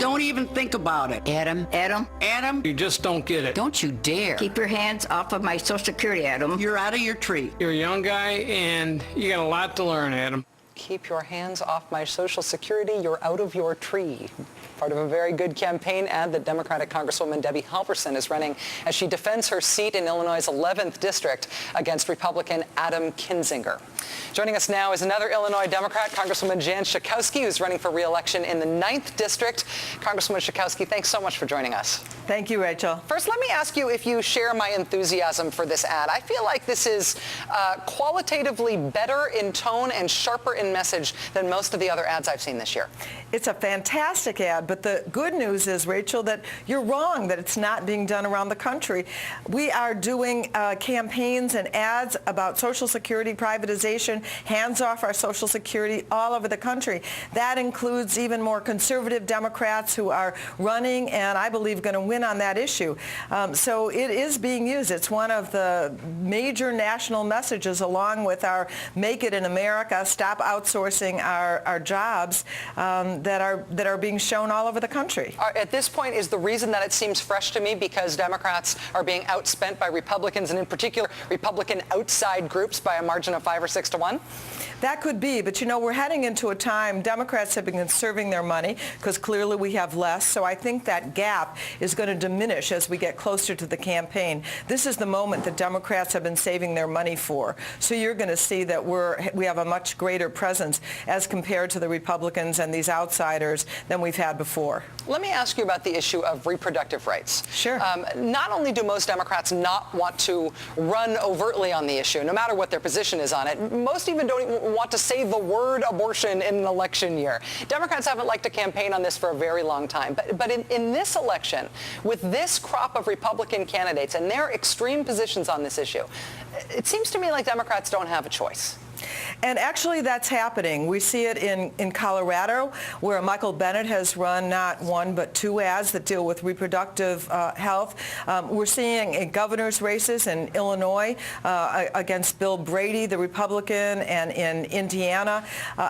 Don't even think about it. Adam, Adam, You just don't get it. don't you dare. Keep your hands off of my Social Security, Adam. you're out of your tree. You're a young guy, and you got a lot to learn, Adam. Keep your hands off my Social Security. You're out of your tree. Part of a very good campaign ad that Democratic Congresswoman Debbie Halverson is running as she defends her seat in Illinois' 11th district against Republican Adam Kinzinger. Joining us now is another Illinois Democrat, Congresswoman Jan Schakowsky, who's running for re-election in the 9th district. Congresswoman Schakowsky, thanks so much for joining us. Thank you, Rachel. First, let me ask you if you share my enthusiasm for this ad. I feel like this is qualitatively better in tone and sharper in message than most of the other ads I've seen this year. It's a fantastic ad, but the good news is, Rachel, that you're wrong, that it's not being done around the country. We are doing campaigns and ads about Social Security privatization, hands off our Social Security all over the country. That includes even more conservative Democrats who are running and I believe going to win on that issue. So it is being used. It's one of the major national messages along with our Make It in America, Stop Outsourcing Our Jobs that are being shown all over the country. At this point, is the reason that it seems fresh to me because Democrats are being outspent by Republicans, and in particular Republican outside groups by a margin of 5 or 6 to 1? That could be, but you know, we're heading into a time Democrats have been conserving their money because clearly we have less, so I think that gap is going to diminish as we get closer to the campaign. This is the moment that Democrats have been saving their money for, so you're going to see that we have a much greater presence as compared to the Republicans and these outsiders than we've had before. Let me ask you about the issue of reproductive rights. Sure. Not only do most Democrats not want to run overtly on the issue, no matter what their position is on it, most even don't even want to say the word abortion in an election year. Democrats haven't liked to campaign on this for a very long time. But in this election, with this crop of Republican candidates and their extreme positions on this issue, it seems to me like Democrats don't have a choice. And actually that's happening. We see it in Colorado, where Michael Bennet has run not one but 2 ads that deal with reproductive health. We're seeing in governor's races in Illinois against Bill Brady, the Republican, and in Indiana,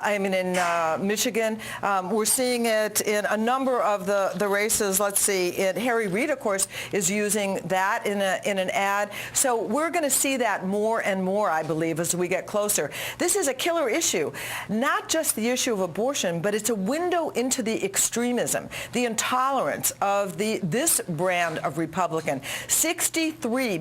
in Michigan. We're seeing it in a number of the races. Let's see, Harry Reid, of course, is using that in an ad. So we're going to see that more and more, I believe, as we get closer. This is a killer issue, not just the issue of abortion, but it's a window into the extremism, the intolerance of this brand of Republican. 63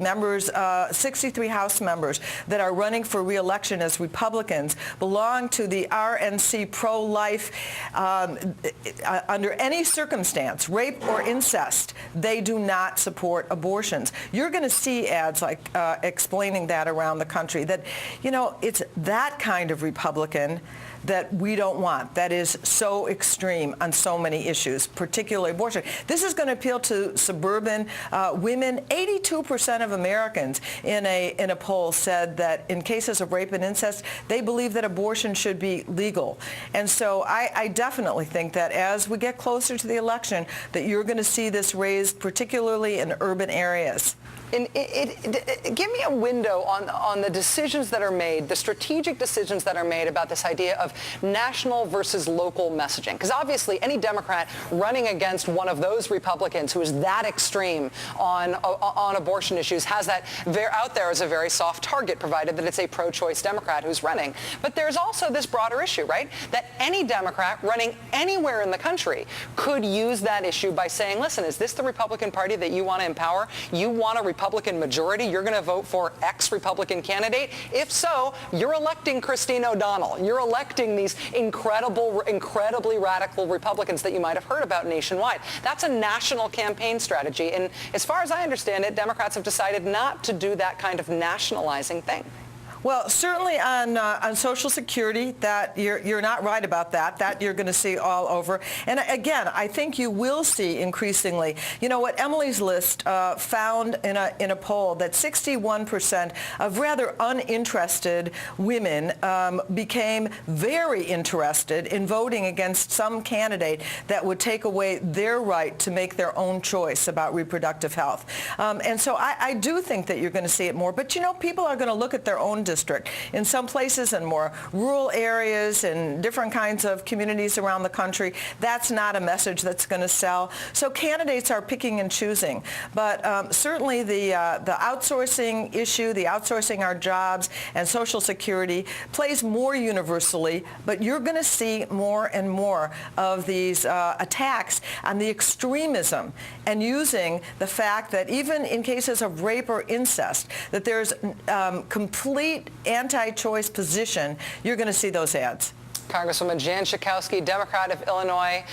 House members that are running for re-election as Republicans belong to the RNC pro-life. Under any circumstance, rape or incest, they do not support abortions. You're going to see ads like explaining that around the country, that, you know, it's that kind of Republican that we don't want, that is so extreme on so many issues, particularly abortion. This is going to appeal to suburban women. 82% of Americans in a poll said that in cases of rape and incest, they believe that abortion should be legal. And so I definitely think that as we get closer to the election, that you're going to see this raised, particularly in urban areas. Give me a window on the decisions that are made, the strategic decisions that are made about this idea of national versus local messaging. Because obviously any Democrat running against one of those Republicans who is that extreme on abortion issues has that out there as a very soft target, provided that it's a pro-choice Democrat who's running. But there's also this broader issue, right? That any Democrat running anywhere in the country could use that issue by saying, listen, is this the Republican Party that you want to empower? You want a Republican majority? You're going to vote for X Republican candidate? If so, you're electing Christine O'Donnell. You're electing these incredibly radical Republicans that you might have heard about nationwide. That's a national campaign strategy. And as far as I understand it, Democrats have decided not to do that kind of nationalizing thing. Well, certainly on Social Security, that you're not right about that. That you're going to see all over. And again, I think you will see increasingly. You know what Emily's List found in a poll that 61% of rather uninterested women became very interested in voting against some candidate that would take away their right to make their own choice about reproductive health. And so I do think that you're going to see it more. But you know, people are going to look at their own district. In some places in more rural areas and different kinds of communities around the country, that's not a message that's going to sell. So candidates are picking and choosing. But certainly the outsourcing issue, the outsourcing our jobs and Social Security plays more universally, but you're going to see more and more of these attacks on the extremism and using the fact that even in cases of rape or incest, that there's complete anti-choice position. You're going to see those ads. Congresswoman Jan Schakowsky, Democrat of Illinois,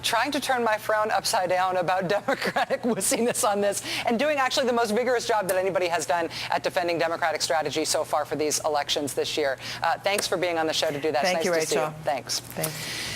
trying to turn my frown upside down about Democratic wussiness on this and doing actually the most vigorous job that anybody has done at defending Democratic strategy so far for these elections this year. Thanks for being on the show to do that. Thank it's you, nice to Rachel. see you. Thanks. Thanks.